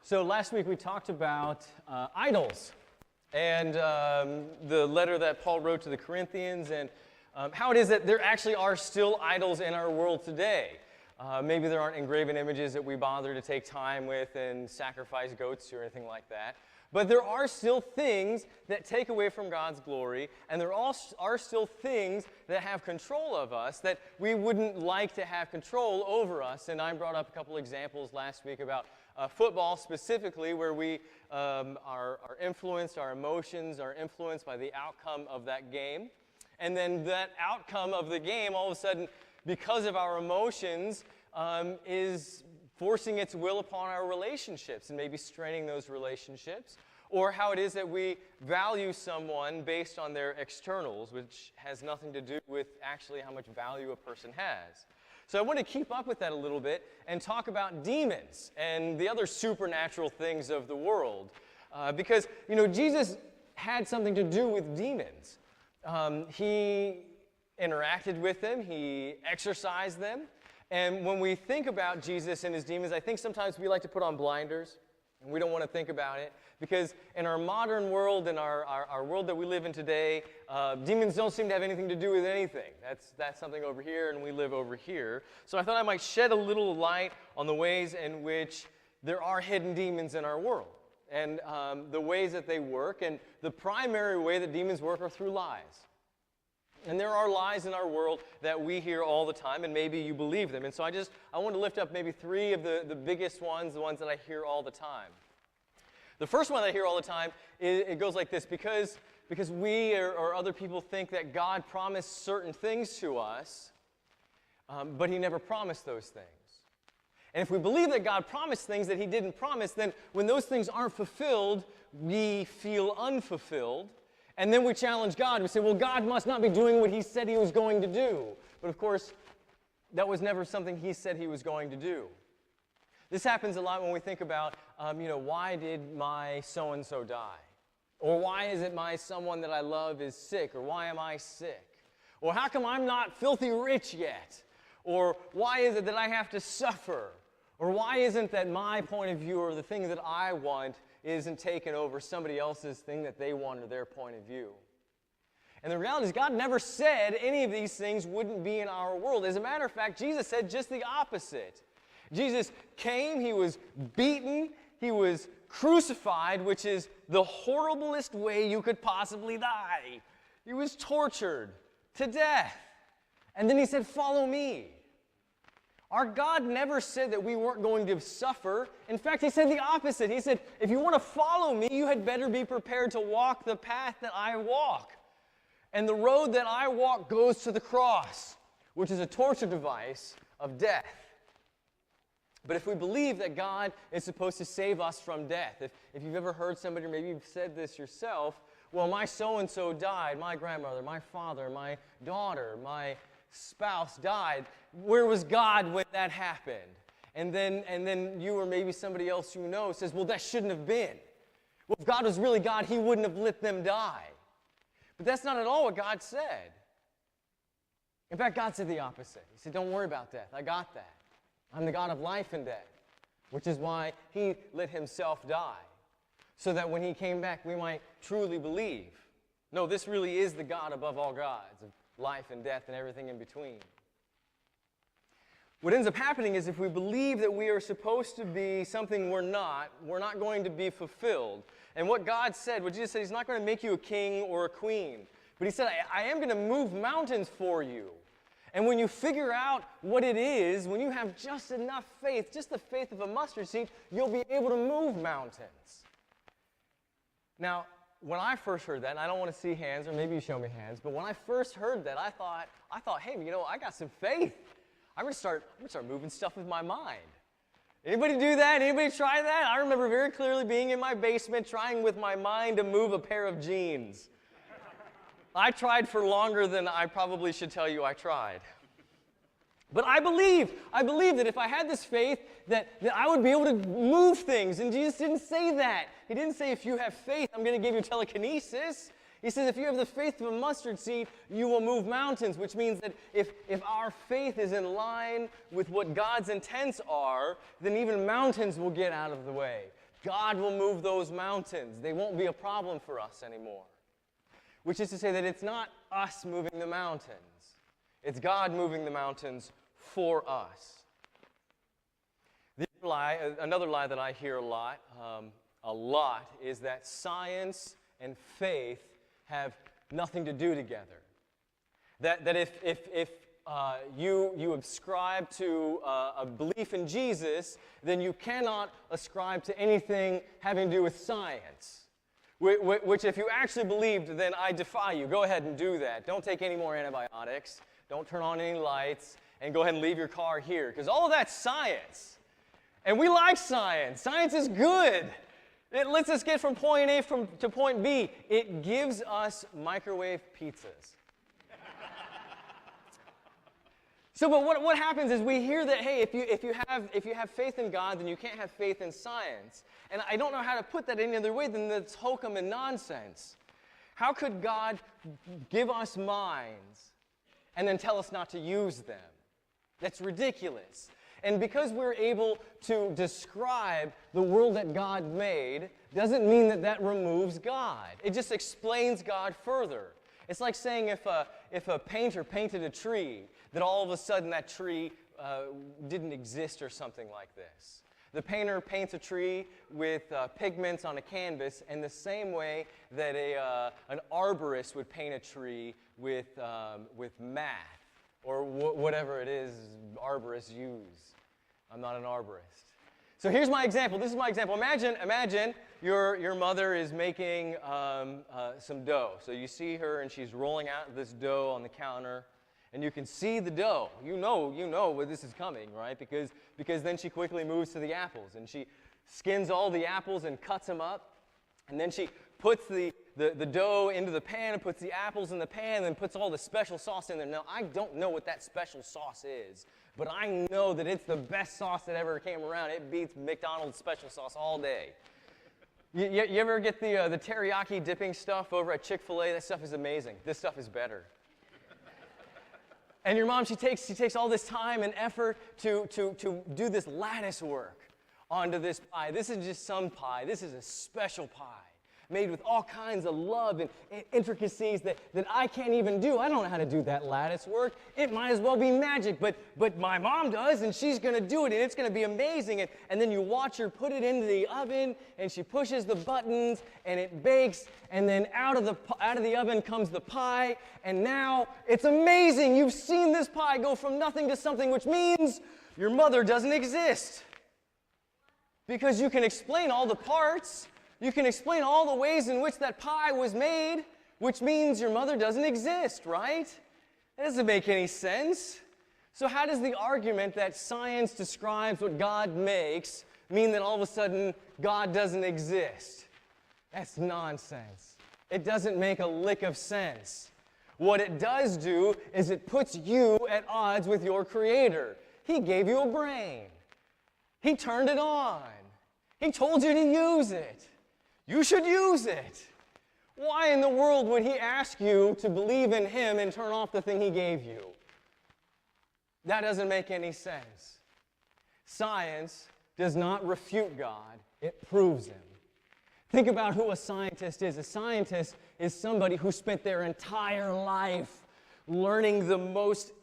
So last week we talked about idols and the letter that Paul wrote to the Corinthians and how it is that there actually are still idols in our world today. Maybe there aren't engraven images that we bother to take time with and sacrifice goats or anything like that. But there are still things that take away from God's glory, and there are still things that have control of us that we wouldn't like to have control over us. And I brought up a couple examples last week about football specifically, where we are influenced, our emotions are influenced by the outcome of that game. And then that outcome of the game, all of a sudden, because of our emotions, is forcing its will upon our relationships and maybe straining those relationships, or how it is that we value someone based on their externals, which has nothing to do with actually how much value a person has. So I want to keep up with that a little bit and talk about demons and the other supernatural things of the world. Because, Jesus had something to do with demons. He interacted with them, he exorcised them. And when we think about Jesus and his demons, I think sometimes we like to put on blinders, and we don't want to think about it. Because in our modern world, in our world that we live in today, demons don't seem to have anything to do with anything. That's something over here, and we live over here. So I thought I might shed a little light on the ways in which there are hidden demons in our world, and the ways that they work. And the primary way that demons work are through lies. And there are lies in our world that we hear all the time, and maybe you believe them. And so I want to lift up maybe three of the biggest ones, the ones that I hear all the time. The first one that I hear all the time, it goes like this: because we or other people think that God promised certain things to us, but he never promised those things. And if we believe that God promised things that he didn't promise, then when those things aren't fulfilled, we feel unfulfilled. And then we challenge God. We say, well, God must not be doing what he said he was going to do. But of course, that was never something he said he was going to do. This happens a lot when we think about, why did my so-and-so die? Or why is it my someone that I love is sick? Or why am I sick? Or how come I'm not filthy rich yet? Or why is it that I have to suffer? Or why isn't that my point of view or the thing that I want isn't taken over somebody else's thing that they want or their point of view? And the reality is God never said any of these things wouldn't be in our world. As a matter of fact, Jesus said just the opposite. Jesus came, he was beaten, he was crucified, which is the horriblest way you could possibly die. He was tortured to death. And then he said, follow me. Our God never said that we weren't going to suffer. In fact, he said the opposite. He said, if you want to follow me, you had better be prepared to walk the path that I walk. And the road that I walk goes to the cross, which is a torture device of death. But if we believe that God is supposed to save us from death, if you've ever heard somebody, or maybe you've said this yourself, well, my so-and-so died, my grandmother, my father, my daughter, my spouse died. Where was God when that happened? And then you or maybe somebody else you know says, well, that shouldn't have been. Well, if God was really God, he wouldn't have let them die. But that's not at all what God said. In fact, God said the opposite. He said, don't worry about death. I got that. I'm the God of life and death, which is why he let himself die, so that when he came back, we might truly believe, no, this really is the God above all gods, of life and death and everything in between. What ends up happening is if we believe that we are supposed to be something we're not going to be fulfilled. And what God said, what Jesus said, he's not going to make you a king or a queen. But he said, I am going to move mountains for you. And when you figure out what it is, when you have just enough faith, just the faith of a mustard seed, you'll be able to move mountains. Now, when I first heard that, and I don't want to see hands, or maybe you show me hands, but when I first heard that, I thought, hey, I got some faith. I'm going to start moving stuff with my mind. Anybody do that? Anybody try that? I remember very clearly being in my basement trying with my mind to move a pair of jeans. I tried for longer than I probably should tell you I tried. But I believe that if I had this faith, that I would be able to move things. And Jesus didn't say that. He didn't say, if you have faith, I'm going to give you telekinesis. He says, if you have the faith of a mustard seed, you will move mountains, which means that if our faith is in line with what God's intents are, then even mountains will get out of the way. God will move those mountains. They won't be a problem for us anymore. Which is to say that it's not us moving the mountains. It's God moving the mountains for us. Another lie that I hear a lot, is that science and faith have nothing to do together. That if you ascribe to a belief in Jesus, then you cannot ascribe to anything having to do with science. Which if you actually believed, then I defy you. Go ahead and do that. Don't take any more antibiotics. Don't turn on any lights. And go ahead and leave your car here. Because all of that's science. And we like science. Science is good. It lets us get from point A to point B. It gives us microwave pizzas. So, but what happens is we hear that, hey, if you have faith in God, then you can't have faith in science. And I don't know how to put that any other way than that's hokum and nonsense. How could God give us minds and then tell us not to use them? That's ridiculous. And because we're able to describe the world that God made, doesn't mean that that removes God. It just explains God further. It's like saying if a painter painted a tree, that all of a sudden that tree didn't exist or something like this. The painter paints a tree with pigments on a canvas in the same way that an arborist would paint a tree with math or whatever it is arborists use. I'm not an arborist. So here's my example. This is my example. Imagine your mother is making some dough. So you see her and she's rolling out this dough on the counter. And you can see the dough. You know where this is coming, right? Because then she quickly moves to the apples. And she skins all the apples and cuts them up. And then she puts the dough into the pan and puts the apples in the pan and then puts all the special sauce in there. Now, I don't know what that special sauce is. But I know that it's the best sauce that ever came around. It beats McDonald's special sauce all day. You ever get the teriyaki dipping stuff over at Chick-fil-A? That stuff is amazing. This stuff is better. And your mom, she takes all this time and effort to do this lattice work onto this pie. This is just some pie. This is a special pie made with all kinds of love and intricacies that I can't even do. I don't know how to do that lattice work. It might as well be magic, but my mom does, and she's going to do it, and it's going to be amazing. And then you watch her put it into the oven, and she pushes the buttons, and it bakes, and then out of the oven comes the pie, and now it's amazing. You've seen this pie go from nothing to something, which means your mother doesn't exist. Because you can explain all the parts. You can explain all the ways in which that pie was made, which means your mother doesn't exist, right? That doesn't make any sense. So how does the argument that science describes what God makes mean that all of a sudden God doesn't exist? That's nonsense. It doesn't make a lick of sense. What it does do is it puts you at odds with your Creator. He gave you a brain. He turned it on. He told you to use it. You should use it. Why in the world would He ask you to believe in Him and turn off the thing He gave you? That doesn't make any sense. Science does not refute God, it proves Him. Think about who a scientist is. A scientist is somebody who spent their entire life learning the most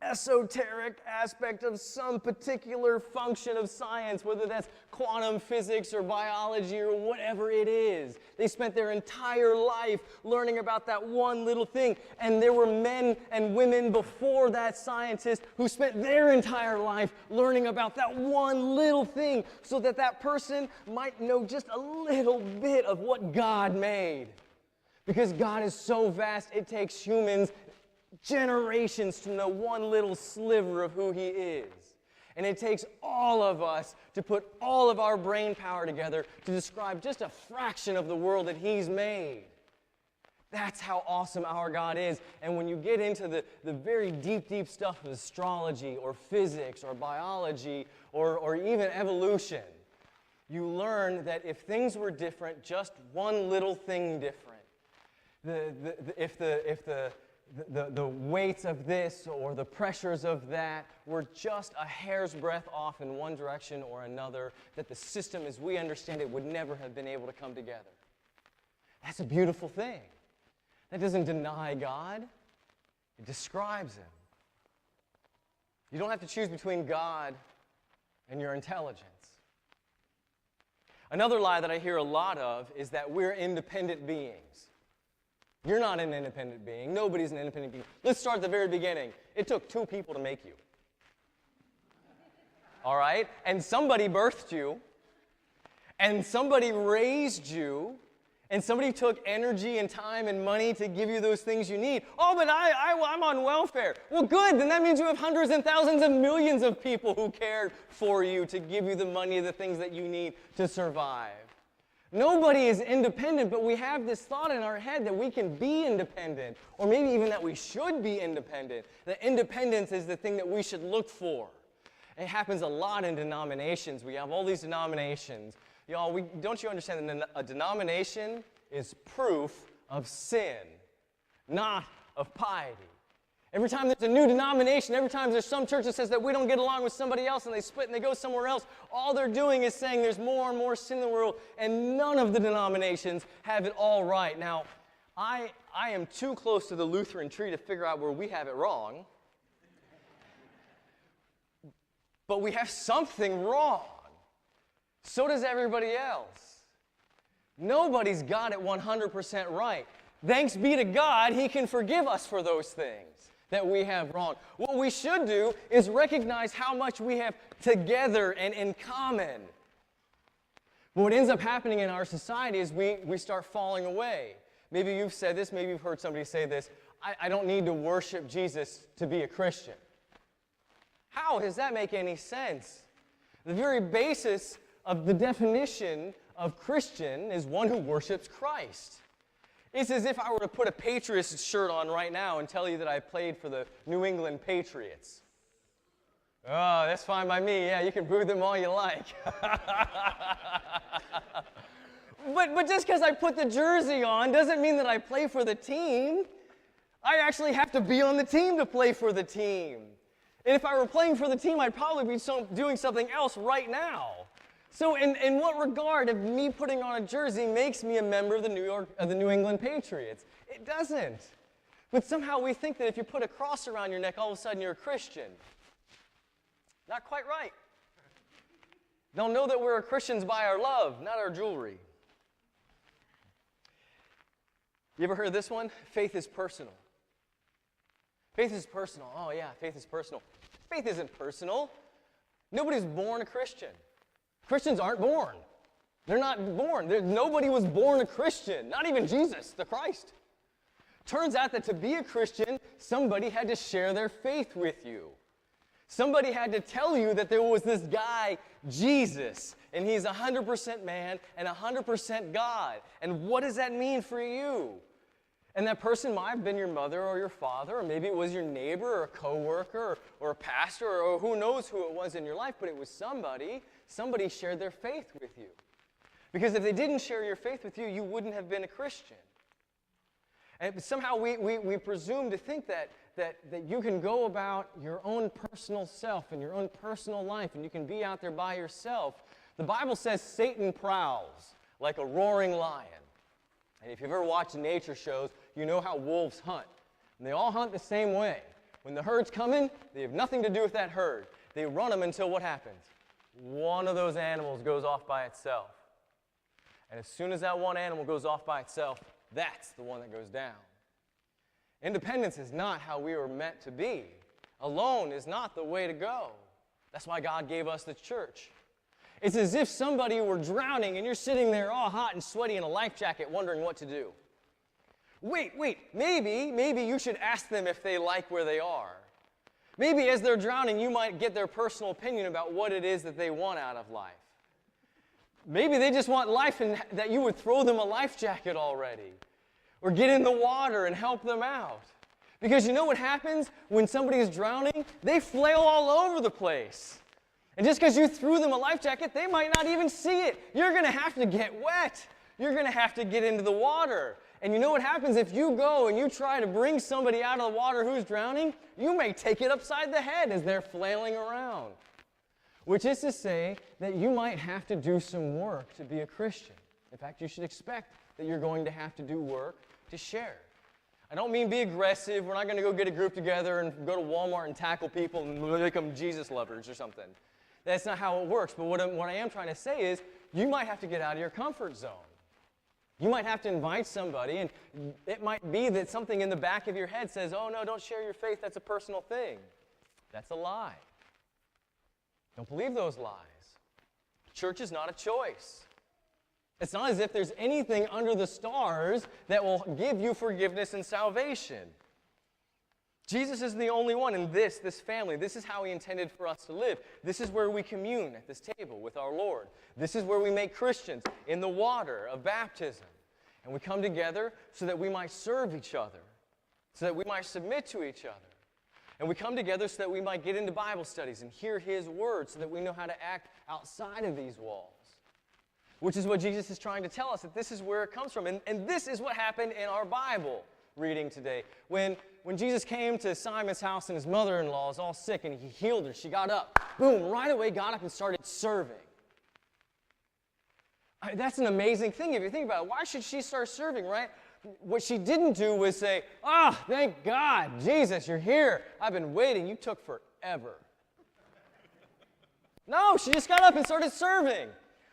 esoteric aspect of some particular function of science, whether that's quantum physics or biology or whatever it is. They spent their entire life learning about that one little thing. And there were men and women before that scientist who spent their entire life learning about that one little thing so that that person might know just a little bit of what God made. Because God is so vast, it takes humans generations to know one little sliver of who He is. And it takes all of us to put all of our brain power together to describe just a fraction of the world that He's made. That's how awesome our God is. And when you get into the very deep, deep stuff of astrology or physics or biology or even evolution, you learn that if things were different, just one little thing different, if the the weights of this or the pressures of that were just a hair's breadth off in one direction or another, that the system as we understand it would never have been able to come together. That's a beautiful thing. That doesn't deny God. It describes Him. You don't have to choose between God and your intelligence. Another lie that I hear a lot of is that we're independent beings. You're not an independent being. Nobody's an independent being. Let's start at the very beginning. It took 2 people to make you. All right? And somebody birthed you, and somebody raised you, and somebody took energy and time and money to give you those things you need. Oh, but I'm on welfare. Well, good. Then that means you have hundreds and thousands of millions of people who cared for you to give you the money, the things that you need to survive. Nobody is independent, but we have this thought in our head that we can be independent, or maybe even that we should be independent. That independence is the thing that we should look for. It happens a lot in denominations. We have all these denominations. Y'all, don't you understand that a denomination is proof of sin, not of piety? Every time there's a new denomination, every time there's some church that says that we don't get along with somebody else and they split and they go somewhere else, all they're doing is saying there's more and more sin in the world, and none of the denominations have it all right. Now, I am too close to the Lutheran tree to figure out where we have it wrong, but we have something wrong. So does everybody else. Nobody's got it 100% right. Thanks be to God, He can forgive us for those things that we have wrong. What we should do is recognize how much we have together and in common. But what ends up happening in our society is we start falling away. Maybe you've said this, maybe you've heard somebody say this, I don't need to worship Jesus to be a Christian. How does that make any sense? The very basis of the definition of Christian is one who worships Christ. It's as if I were to put a Patriots shirt on right now and tell you that I played for the New England Patriots. Oh, that's fine by me. Yeah, you can boo them all you like. But just because I put the jersey on doesn't mean that I play for the team. I actually have to be on the team to play for the team. And if I were playing for the team, I'd probably be doing something else right now. So in what regard if me putting on a jersey makes me a member of the New England Patriots? It doesn't. But somehow we think that if you put a cross around your neck, all of a sudden you're a Christian. Not quite right. They'll know that we're Christians by our love, not our jewelry. You ever heard of this one? Faith is personal. Faith is personal. Oh yeah, faith is personal. Faith isn't personal. Nobody's born a Christian. Christians aren't born. They're not born. Nobody was born a Christian, not even Jesus, the Christ. Turns out that to be a Christian, somebody had to share their faith with you. Somebody had to tell you that there was this guy, Jesus, and he's 100% man and 100% God. And what does that mean for you? And that person might have been your mother or your father, or maybe it was your neighbor or a coworker or a pastor, or who knows who it was in your life, but it was somebody. Somebody shared their faith with you. Because if they didn't share your faith with you, you wouldn't have been a Christian. And somehow we presume to think that you can go about your own personal self and your own personal life, and you can be out there by yourself. The Bible says Satan prowls like a roaring lion. And if you've ever watched nature shows, you know how wolves hunt. And they all hunt the same way. When the herd's coming, they have nothing to do with that herd. They run them until what happens? One of those animals goes off by itself. And as soon as that one animal goes off by itself, that's the one that goes down. Independence is not how we were meant to be. Alone is not the way to go. That's why God gave us the church. It's as if somebody were drowning and you're sitting there all hot and sweaty in a life jacket wondering what to do. Wait, maybe you should ask them if they like where they are. Maybe as they're drowning, you might get their personal opinion about what it is that they want out of life. Maybe they just want life and that you would throw them a life jacket already. Or get in the water and help them out. Because you know what happens when somebody is drowning? They flail all over the place. And just because you threw them a life jacket, they might not even see it. You're going to have to get wet. You're going to have to get into the water. And you know what happens if you go and you try to bring somebody out of the water who's drowning? You may take it upside the head as they're flailing around. Which is to say that you might have to do some work to be a Christian. In fact, you should expect that you're going to have to do work to share. I don't mean be aggressive. We're not going to go get a group together and go to Walmart and tackle people and make them Jesus lovers or something. That's not how it works. But what I am trying to say is you might have to get out of your comfort zone. You might have to invite somebody, and it might be that something in the back of your head says, oh, no, don't share your faith. That's a personal thing. That's a lie. Don't believe those lies. Church is not a choice. It's not as if there's anything under the stars that will give you forgiveness and salvation. Jesus is the only one in this family. This is how he intended for us to live. This is where we commune at this table with our Lord. This is where we make Christians in the water of baptism. And we come together so that we might serve each other, so that we might submit to each other. And we come together so that we might get into Bible studies and hear his word so that we know how to act outside of these walls. Which is what Jesus is trying to tell us, that this is where it comes from. And this is what happened in our Bible reading today. When Jesus came to Simon's house and his mother-in-law was all sick and he healed her, she got up, boom, right away got up and started serving. That's an amazing thing if you think about it. Why should she start serving, right? What she didn't do was say, thank God, Jesus, you're here. I've been waiting. You took forever. No, she just got up and started serving.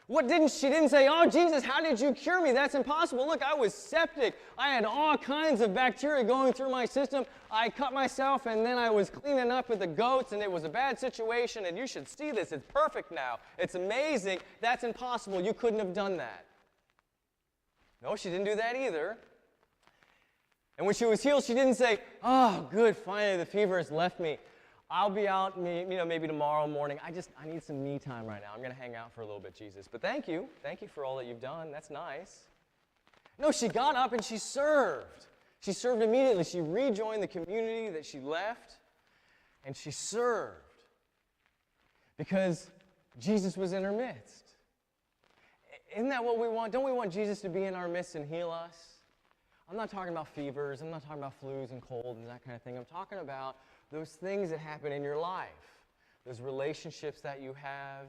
She didn't say, oh, Jesus, how did you cure me? That's impossible. Look, I was septic. I had all kinds of bacteria going through my system. I cut myself, and then I was cleaning up with the goats, and it was a bad situation, and you should see this. It's perfect now. It's amazing. That's impossible. You couldn't have done that. No, she didn't do that either. And when she was healed, she didn't say, oh, good, finally the fever has left me. I'll be out, maybe tomorrow morning. I need some me time right now. I'm going to hang out for a little bit, Jesus. But thank you. Thank you for all that you've done. That's nice. No, she got up and she served. She served immediately. She rejoined the community that she left, and she served because Jesus was in her midst. Isn't that what we want? Don't we want Jesus to be in our midst and heal us? I'm not talking about fevers. I'm not talking about flus and colds and that kind of thing. I'm talking about those things that happen in your life, those relationships that you have,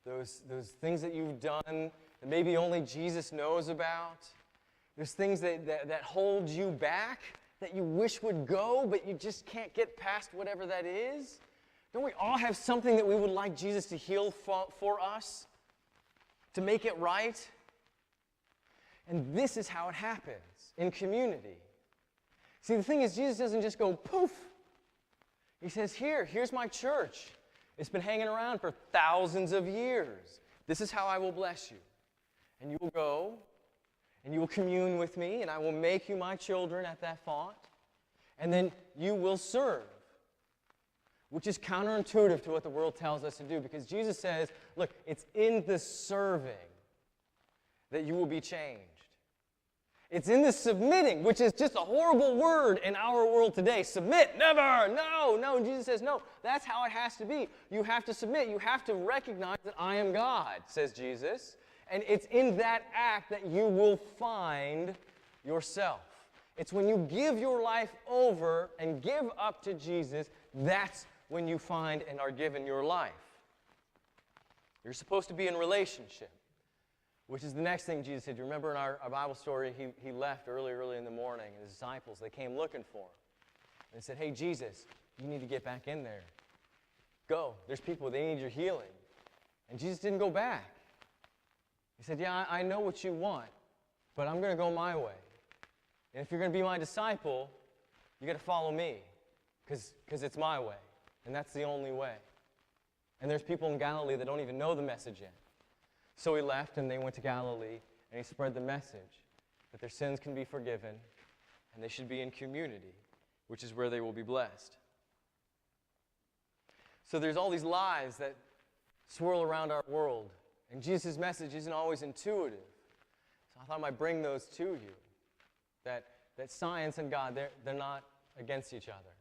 those things that you've done that maybe only Jesus knows about, those things that hold you back, that you wish would go, but you just can't get past whatever that is. Don't we all have something that we would like Jesus to heal for us, to make it right? And this is how it happens in community. See, the thing is, Jesus doesn't just go poof. He says, here's my church. It's been hanging around for thousands of years. This is how I will bless you. And you will go, and you will commune with me, and I will make you my children at that font. And then you will serve, which is counterintuitive to what the world tells us to do, because Jesus says, look, it's in the serving that you will be changed. It's in the submitting, which is just a horrible word in our world today. Submit, never, no. Jesus says, no, that's how it has to be. You have to submit. You have to recognize that I am God, says Jesus. And it's in that act that you will find yourself. It's when you give your life over and give up to Jesus, that's when you find and are given your life. You're supposed to be in relationship. Which is the next thing Jesus said. You remember in our Bible story, he left early in the morning, and his disciples, they came looking for him. And they said, hey, Jesus, you need to get back in there. Go. There's people, they need your healing. And Jesus didn't go back. He said, yeah, I know what you want, but I'm going to go my way. And if you're going to be my disciple, you got to follow me, because it's my way, and that's the only way. And there's people in Galilee that don't even know the message yet. So he left, and they went to Galilee, and he spread the message that their sins can be forgiven, and they should be in community, which is where they will be blessed. So there's all these lies that swirl around our world, and Jesus' message isn't always intuitive. So I thought I might bring those to you, that science and God, they're not against each other,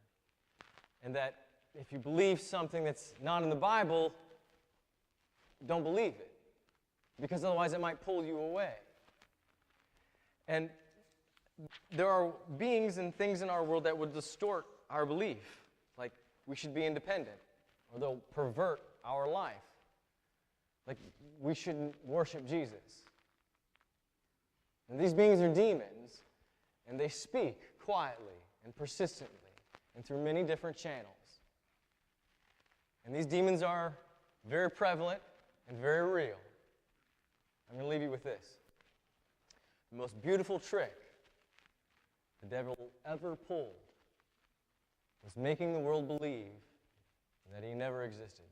and that if you believe something that's not in the Bible, don't believe it. Because otherwise it might pull you away. And there are beings and things in our world that would distort our belief, like we should be independent, or they'll pervert our life, like we shouldn't worship Jesus. And these beings are demons, and they speak quietly and persistently and through many different channels. And these demons are very prevalent and very real. I'm going to leave you with this. The most beautiful trick the devil ever pulled was making the world believe that he never existed.